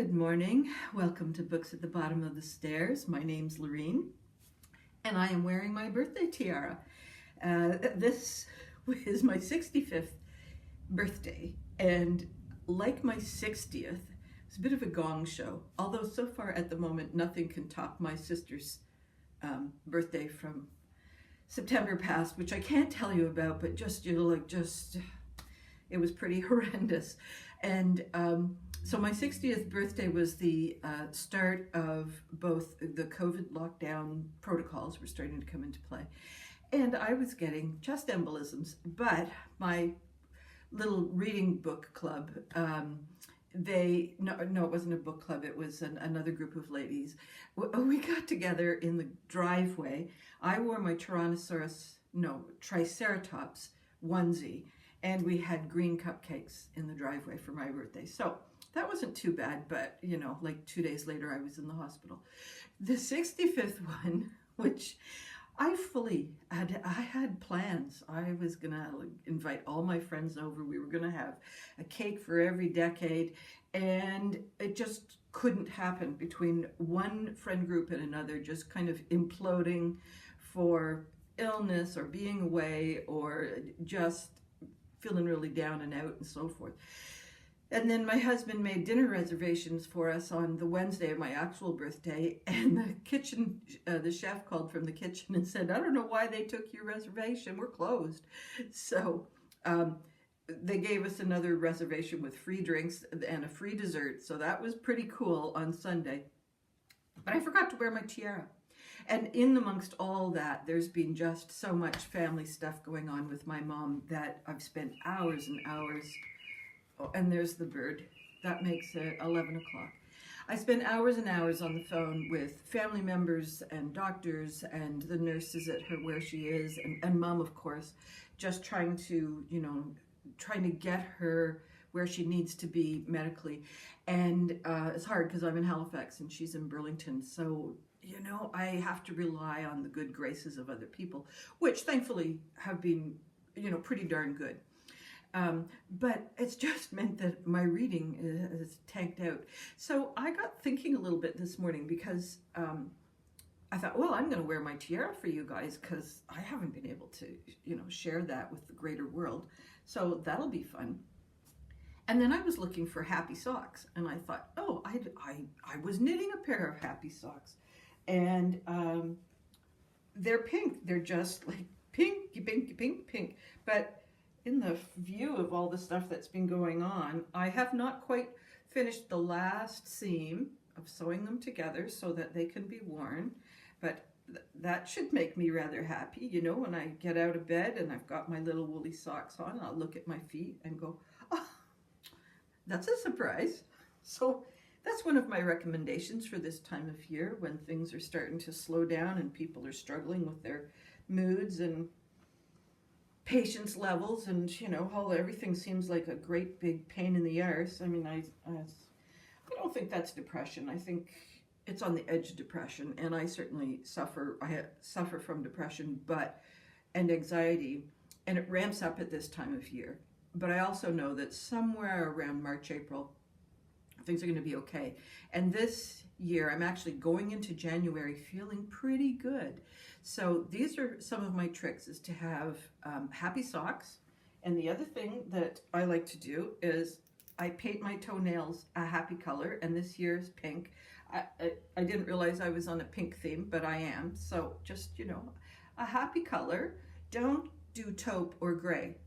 Good morning. Welcome to Books at the Bottom of the Stairs. My name's Lorene, and I am wearing my birthday tiara. This is my 65th birthday, and like my 60th, it's a bit of a gong show. Although so far at the moment, nothing can top my sister's birthday from September past, which I can't tell you about, but it was pretty horrendous. And so my 60th birthday was the start of both the COVID lockdown protocols were starting to come into play. And I was getting chest embolisms, but my little reading book club, it wasn't a book club, it was another group of ladies. We got together in the driveway. I wore my Triceratops onesie, and we had green cupcakes in the driveway for my birthday. So that wasn't too bad, but like 2 days later, I was in the hospital. The 65th one, which I had plans. I was gonna invite all my friends over. We were gonna have a cake for every decade, and it just couldn't happen between one friend group and another, just kind of imploding for illness or being away or just feeling really down and out and so forth. And then my husband made dinner reservations for us on the Wednesday of my actual birthday, and the chef called from the kitchen and said, "I don't know why they took your reservation, we're closed." So they gave us another reservation with free drinks and a free dessert, so that was pretty cool on Sunday. But I forgot to wear my tiara. And in amongst all that, there's been just so much family stuff going on with my mom that I've spent hours and hours. Oh, and there's the bird. That makes it 11 o'clock. I spent hours and hours on the phone with family members and doctors and the nurses at where she is, and mom, of course, just trying to get her where she needs to be medically. And it's hard because I'm in Halifax and she's in Burlington. So, I have to rely on the good graces of other people, which thankfully have been, pretty darn good. But it's just meant that my reading is tanked out. So I got thinking a little bit this morning because I thought, well, I'm going to wear my tiara for you guys because I haven't been able to, share that with the greater world. So that'll be fun. And then I was looking for happy socks, and I thought, oh, I was knitting a pair of happy socks, and they're pink. They're just like pinky, pinky, pink, pink. But in the view of all the stuff that's been going on, I have not quite finished the last seam of sewing them together so that they can be worn, but that should make me rather happy. When I get out of bed and I've got my little woolly socks on, I'll look at my feet and go, oh, that's a surprise. So that's one of my recommendations for this time of year when things are starting to slow down and people are struggling with their moods and patience levels, and everything seems like a great big pain in the arse. I mean, I don't think that's depression. I think it's on the edge of depression, and I certainly suffer. I suffer from depression, and anxiety, and it ramps up at this time of year. But I also know that somewhere around March, April, things are going to be okay. And this year, I'm actually going into January feeling pretty good. So these are some of my tricks, is to have happy socks. And the other thing that I like to do is I paint my toenails a happy color, and this year's pink. I didn't realize I was on a pink theme, but I am. So just, a happy color. Don't do taupe or gray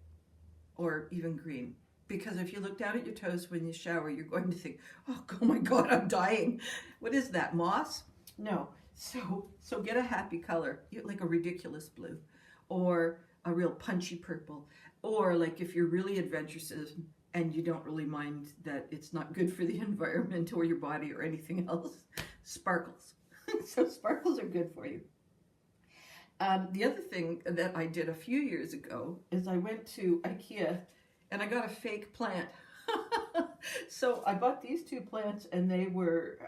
or even green. Because if you look down at your toes when you shower, you're going to think, oh my God, I'm dying. What is that, moss? No. So get a happy color, like a ridiculous blue, or a real punchy purple, or like if you're really adventurous and you don't really mind that it's not good for the environment or your body or anything else, sparkles. So sparkles are good for you. The other thing that I did a few years ago is I went to IKEA and I got a fake plant. So I bought these two plants, and they were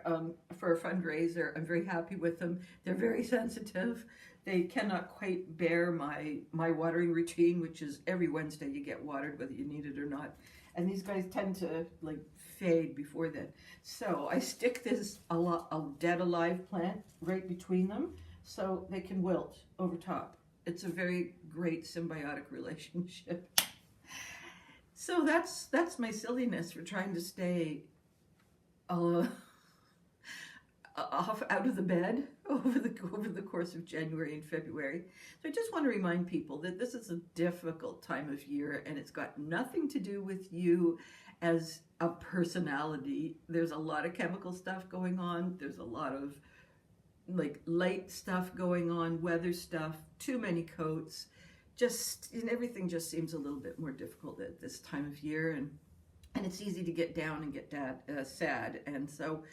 for a fundraiser. I'm very happy with them. They're very sensitive. They cannot quite bear my watering routine, which is every Wednesday you get watered whether you need it or not. And these guys tend to fade before then. So I stick this a dead alive plant right between them so they can wilt over top. It's a very great symbiotic relationship. So that's my silliness for trying to stay out of the bed over the course of January and February. So I just want to remind people that this is a difficult time of year, and it's got nothing to do with you as a personality. There's a lot of chemical stuff going on. There's a lot of like light stuff going on, weather stuff, too many coats. Everything just seems a little bit more difficult at this time of year, and it's easy to get down and get sad. And so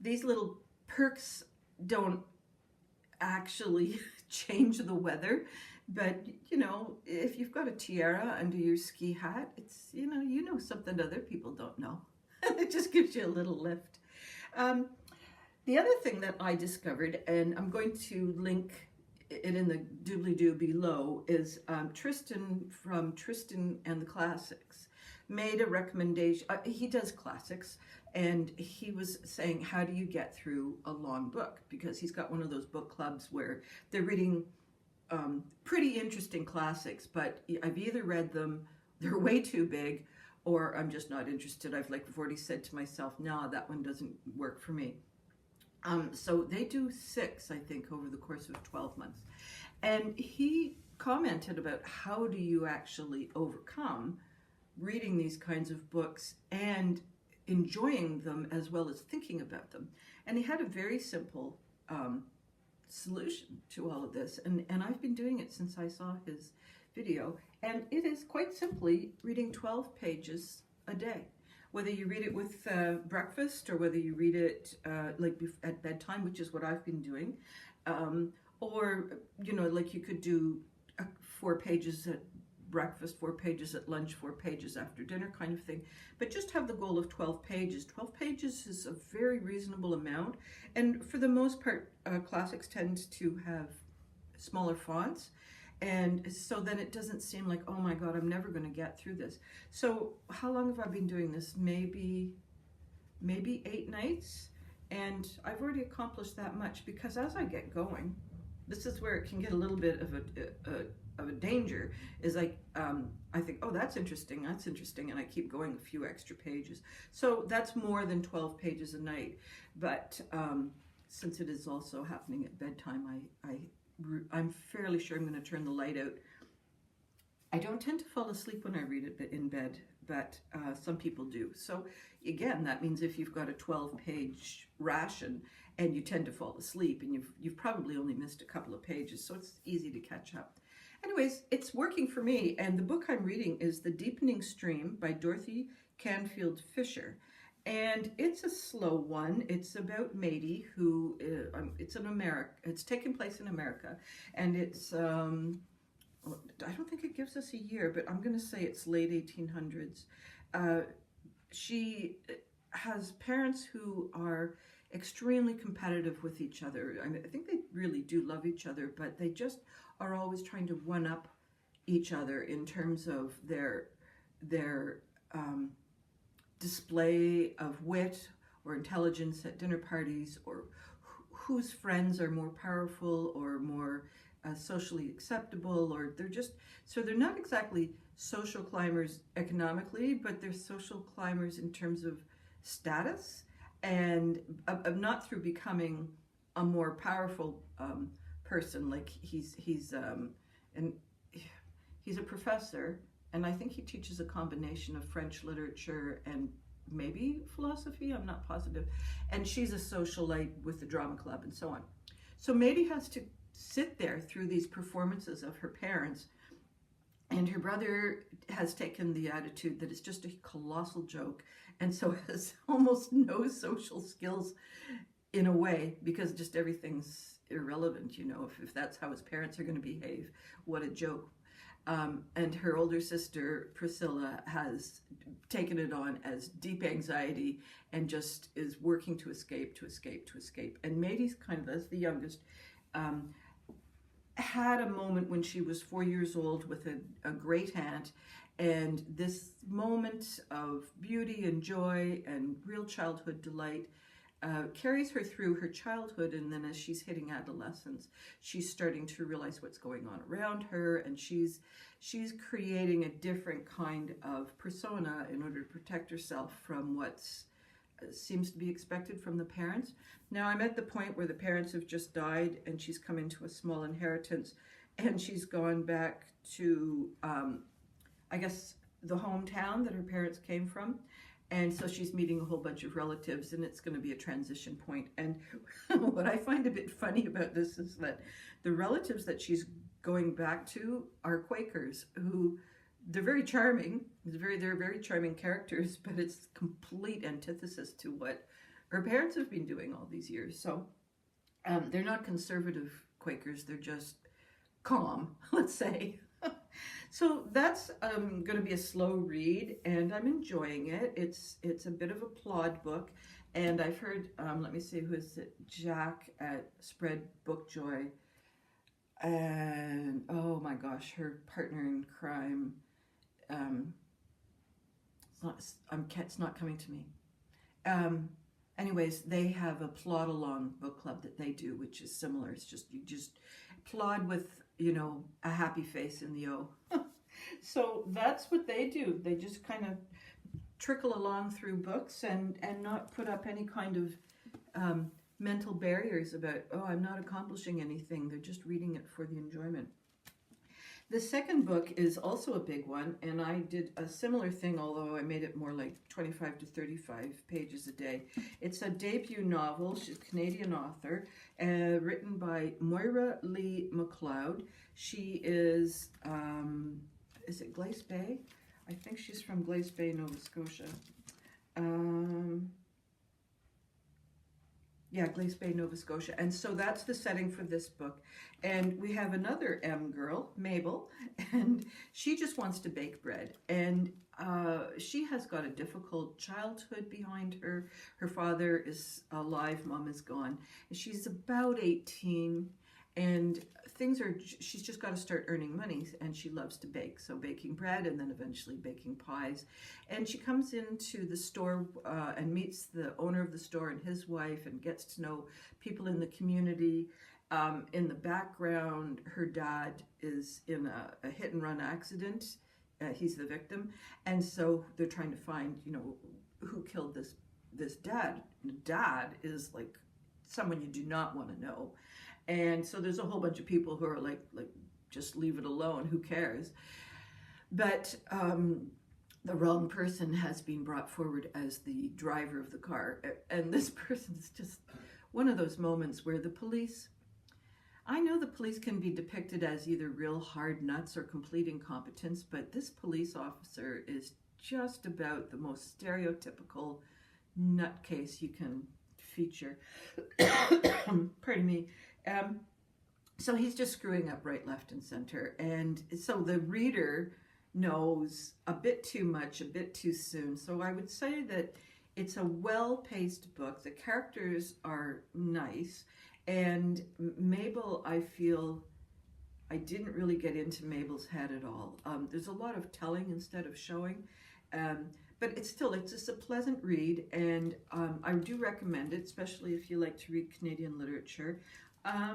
these little perks don't actually change the weather, but if you've got a tiara under your ski hat, it's you know something other people don't know. It just gives you a little lift. The other thing that I discovered, and I'm going to link it in the doobly-doo below, is Tristan from Tristan and the Classics made a recommendation. He does classics, and he was saying, how do you get through a long book? Because he's got one of those book clubs where they're reading pretty interesting classics, but I've either read them, they're way too big, or I'm just not interested. I've already said to myself, nah, that one doesn't work for me. So they do 6, I think, over the course of 12 months. And he commented about how do you actually overcome reading these kinds of books and enjoying them as well as thinking about them. And he had a very simple solution to all of this. And I've been doing it since I saw his video. And it is quite simply reading 12 pages a day. Whether you read it with breakfast, or whether you read it at bedtime, which is what I've been doing, or you could do 4 pages at breakfast, 4 pages at lunch, 4 pages after dinner kind of thing, but just have the goal of 12 pages. 12 pages is a very reasonable amount, and for the most part, classics tend to have smaller fonts. And so then it doesn't seem like, oh my God, I'm never going to get through this. So how long have I been doing this? Maybe 8 nights. And I've already accomplished that much, because as I get going, this is where it can get a little bit of a danger, is like, I think, oh, that's interesting. And I keep going a few extra pages. So that's more than 12 pages a night. But since it is also happening at bedtime, I'm fairly sure I'm going to turn the light out. I don't tend to fall asleep when I read it in bed, but some people do. So again, that means if you've got a 12-page ration and you tend to fall asleep, and you've probably only missed a couple of pages, so it's easy to catch up. Anyways, it's working for me, and the book I'm reading is The Deepening Stream by Dorothy Canfield Fisher. And it's a slow one. It's about Matey, who it's taking place in America, and it's I don't think it gives us a year, but I'm going to say it's late 1800s. She has parents who are extremely competitive with each other. I mean, I think they really do love each other, but they just are always trying to one up each other in terms of their display of wit or intelligence at dinner parties, or whose friends are more powerful or more socially acceptable, or they're not exactly social climbers economically, but they're social climbers in terms of status, and not through becoming a more powerful person. Like he's a professor, and I think he teaches a combination of French literature and maybe philosophy, I'm not positive. And she's a socialite with the drama club and so on. So Matey has to sit there through these performances of her parents, and her brother has taken the attitude that it's just a colossal joke, and so has almost no social skills in a way, because just everything's irrelevant, if that's how his parents are going to behave, what a joke. And her older sister, Priscilla, has taken it on as deep anxiety and just is working to escape. And Matey's kind of, as the youngest, had a moment when she was 4 years old with a great aunt, And this moment of beauty and joy and real childhood delight carries her through her childhood, and then as she's hitting adolescence, she's starting to realize what's going on around her, and she's creating a different kind of persona in order to protect herself from what's seems to be expected from the parents. Now I'm at the point where the parents have just died and she's come into a small inheritance, and she's gone back to I guess the hometown that her parents came from. And so she's meeting a whole bunch of relatives, and it's going to be a transition point. And what I find a bit funny about this is that the relatives that she's going back to are Quakers, who they're very charming. They're very charming characters, but it's complete antithesis to what her parents have been doing all these years. So they're not conservative Quakers. They're just calm, let's say. So that's going to be a slow read, and I'm enjoying it. It's a bit of a plod book, and I've heard, let me see, who is it? Jacques at Spread Book Joy, and oh my gosh, her partner in crime. It's not coming to me. Anyways, they have a plod along book club that they do, which is similar. It's just you just plod with, you know, a happy face in the O. So that's what they do. They just kind of trickle along through books and not put up any kind of mental barriers about, oh, I'm not accomplishing anything. They're just reading it for the enjoyment. The second book is also a big one, and I did a similar thing, although I made it more like 25 to 35 pages a day. It's a debut novel. She's a Canadian author, written by Moira McLeod. She is it Glace Bay? I think she's from Glace Bay, Nova Scotia. Yeah, Glace Bay, Nova Scotia. And so that's the setting for this book. And we have another M girl, Mabel, and she just wants to bake bread. And she has got a difficult childhood behind her. Her father is alive, mom is gone. She's about 18, and she's just got to start earning money, and she loves to bake. So baking bread and then eventually baking pies. And she comes into the store and meets the owner of the store and his wife and gets to know people in the community. In the background, her dad is in a hit and run accident. He's the victim. And so they're trying to find, you know, who killed this dad. Dad is like someone you do not want to know. And so there's a whole bunch of people who are like just leave it alone, who cares? But the wrong person has been brought forward as the driver of the car. And this person is just one of those moments where the police, I know the police can be depicted as either real hard nuts or complete incompetence, but this police officer is just about the most stereotypical nutcase you can feature. Pardon me. So he's just screwing up right, left, and center. And so the reader knows a bit too much, a bit too soon. So I would say that it's a well-paced book. The characters are nice. And Mabel, I feel, I didn't really get into Mabel's head at all. There's a lot of telling instead of showing. But it's just a pleasant read, and I do recommend it, especially if you like to read Canadian literature. I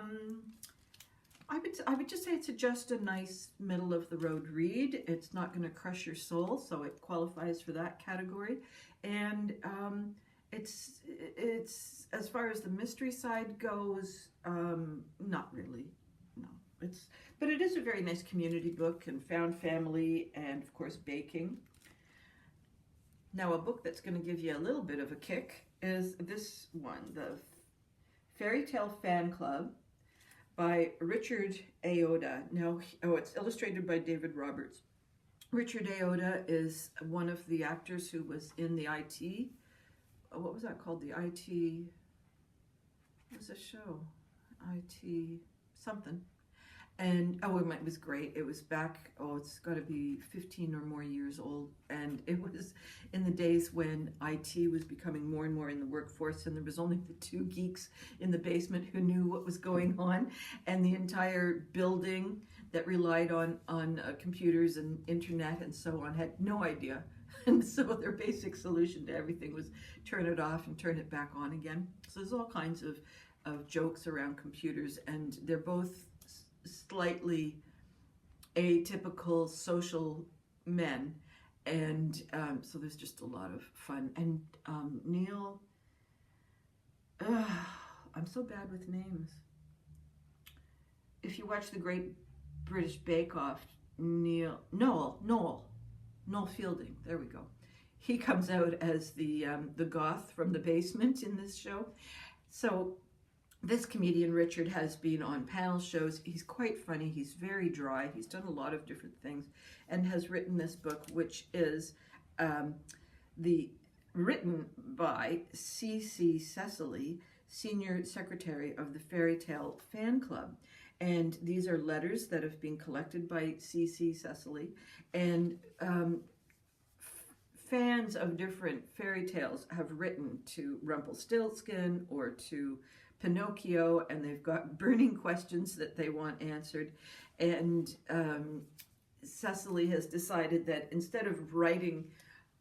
would just say it's just a nice middle of the road read. It's not going to crush your soul, so it qualifies for that category. And it's as far as the mystery side goes, not really. No, but it is a very nice community book and found family, and of course baking. Now, a book that's going to give you a little bit of a kick is this one, the Fairy Tale Fan Club by Richard Ayaode. Now, it's illustrated by David Roberts. Richard Ayaode is one of the actors who was in the IT, what was that called? The IT, what was the show? IT something. And, it was great. It was back, it's got to be 15 or more years old. And it was in the days when IT was becoming more and more in the workforce, and there was only the two geeks in the basement who knew what was going on. And the entire building, that relied on computers and internet and so on had no idea. And so their basic solution to everything was turn it off and turn it back on again. So there's all kinds of jokes around computers, and they're both slightly atypical social men. And so there's just a lot of fun. And Neil, I'm so bad with names. If you watch the Great British Bake Off, Noel Fielding, there we go. He comes out as the goth from the basement in this show. So this comedian, Richard, has been on panel shows. He's quite funny. He's very dry. He's done a lot of different things and has written this book, which is written by C.C. Cecily, Senior Secretary of the Fairy Tale Fan Club. And these are letters that have been collected by C.C. Cecily. And fans of different fairy tales have written to Rumpelstiltskin or to Pinocchio, and they've got burning questions that they want answered. And Cecily has decided that instead of writing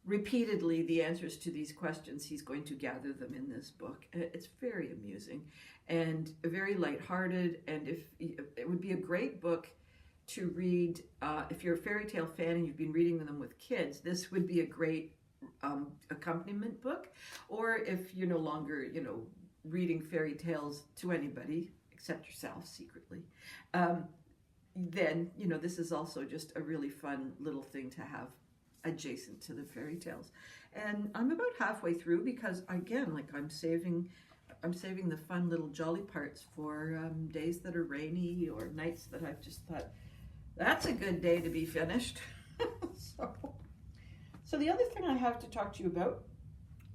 repeatedly the answers to these questions, he's going to gather them in this book. It's very amusing and very lighthearted, and it would be a great book to read if you're a fairy tale fan and you've been reading them with kids. This would be a great accompaniment book. Or if you're no longer, reading fairy tales to anybody except yourself secretly, then this is also just a really fun little thing to have adjacent to the fairy tales. And I'm about halfway through because, again, I'm saving the fun little jolly parts for days that are rainy or nights that I've just thought that's a good day to be finished. So the other thing I have to talk to you about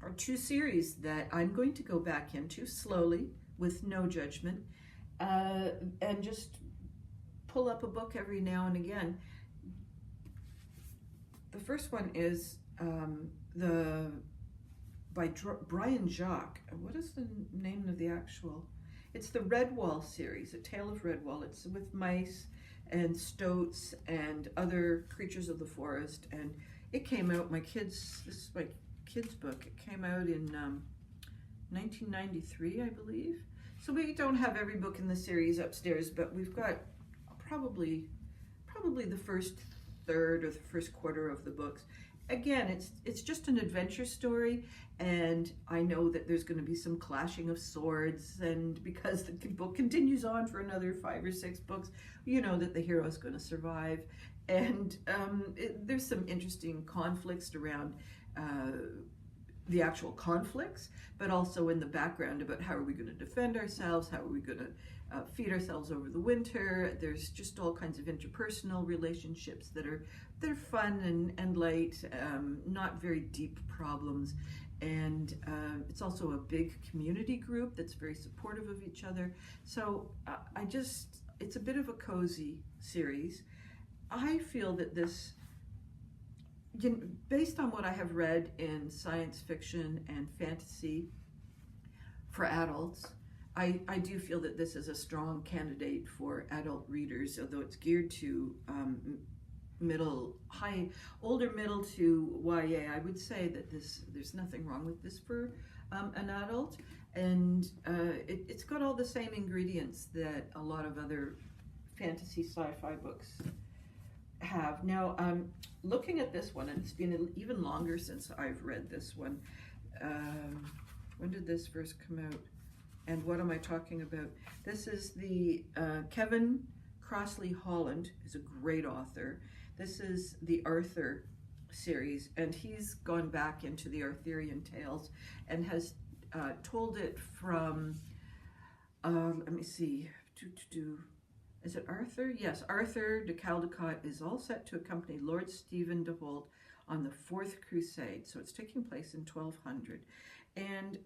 are two series that I'm going to go back into slowly with no judgment, and just pull up a book every now and again. The first one is by Brian Jacques. What is the name of the actual? It's the Redwall series, A Tale of Redwall. It's with mice and stoats and other creatures of the forest, and it came out, this is my kids' book. It came out in 1993, I believe. So we don't have every book in the series upstairs, but we've got probably the first third or the first quarter of the books. Again, it's just an adventure story, and I know that there's going to be some clashing of swords, and because the book continues on for another 5 or 6 books, you know that the hero is going to survive. And there's some interesting conflicts around the actual conflicts, but also in the background about how are we going to defend ourselves, how are we going to feed ourselves over the winter. There's just all kinds of interpersonal relationships that are fun and light, not very deep problems. And it's also a big community group that's very supportive of each other. So it's a bit of a cozy series. I feel that this, based on what I have read in science fiction and fantasy for adults, I do feel that this is a strong candidate for adult readers, although it's geared to older middle to YA. I would say that there's nothing wrong with this for an adult, and it's got all the same ingredients that a lot of other fantasy sci-fi books have. Now, looking at this one, and it's been even longer since I've read this one. When did this first come out? And what am I talking about? This is the Kevin Crossley Holland, is a great author. This is the Arthur series, and he's gone back into the Arthurian tales and has told it from, let me see, is it Arthur? Yes, Arthur de Caldecott is all set to accompany Lord Stephen de Holt on the Fourth Crusade. So it's taking place in 1200. And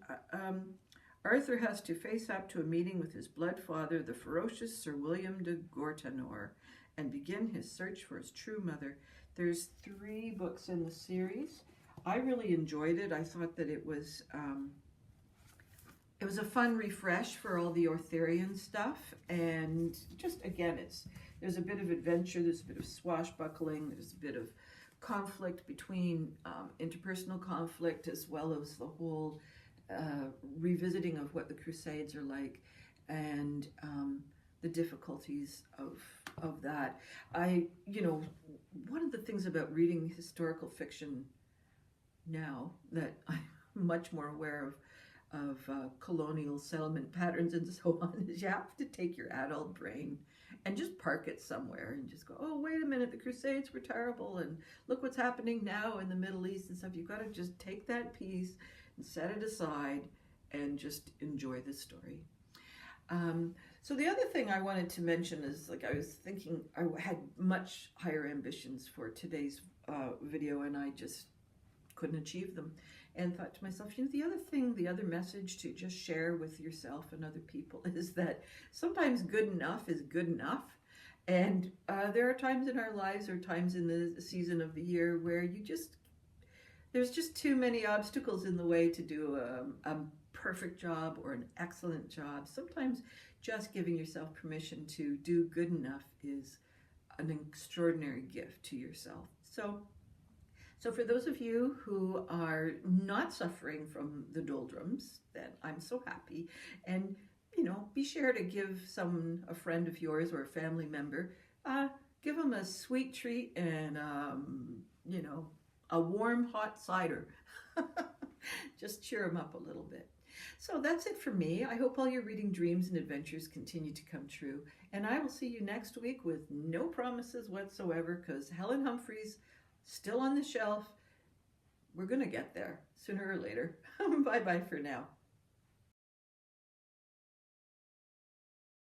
Arthur has to face up to a meeting with his blood father, the ferocious Sir William de Gortanor, and begin his search for his true mother. There's 3 books in the series. I really enjoyed it. I thought that it was it was a fun refresh for all the Arthurian stuff, and just again, there's a bit of adventure, there's a bit of swashbuckling, there's a bit of conflict between interpersonal conflict, as well as the whole revisiting of what the Crusades are like, and the difficulties of that. One of the things about reading historical fiction now that I'm much more aware of colonial settlement patterns and so on is you have to take your adult brain and just park it somewhere and just go, oh, wait a minute, the Crusades were terrible, and look what's happening now in the Middle East and stuff. You've got to just take that piece and set it aside and just enjoy the story. So the other thing I wanted to mention is, like, I was thinking I had much higher ambitions for today's video, and I just couldn't achieve them. And thought to myself, the other message to just share with yourself and other people is that sometimes good enough is good enough. And there are times in our lives or times in the season of the year where there's just too many obstacles in the way to do a perfect job or an excellent job. Sometimes just giving yourself permission to do good enough is an extraordinary gift to yourself. So for those of you who are not suffering from the doldrums, then I'm so happy. And, be sure to give a friend of yours or a family member, give them a sweet treat and, a warm hot cider. Just cheer them up a little bit. So that's it for me. I hope all your reading dreams and adventures continue to come true. And I will see you next week with no promises whatsoever, because Helen Humphrey's still on the shelf. We're going to get there sooner or later. Bye-bye for now.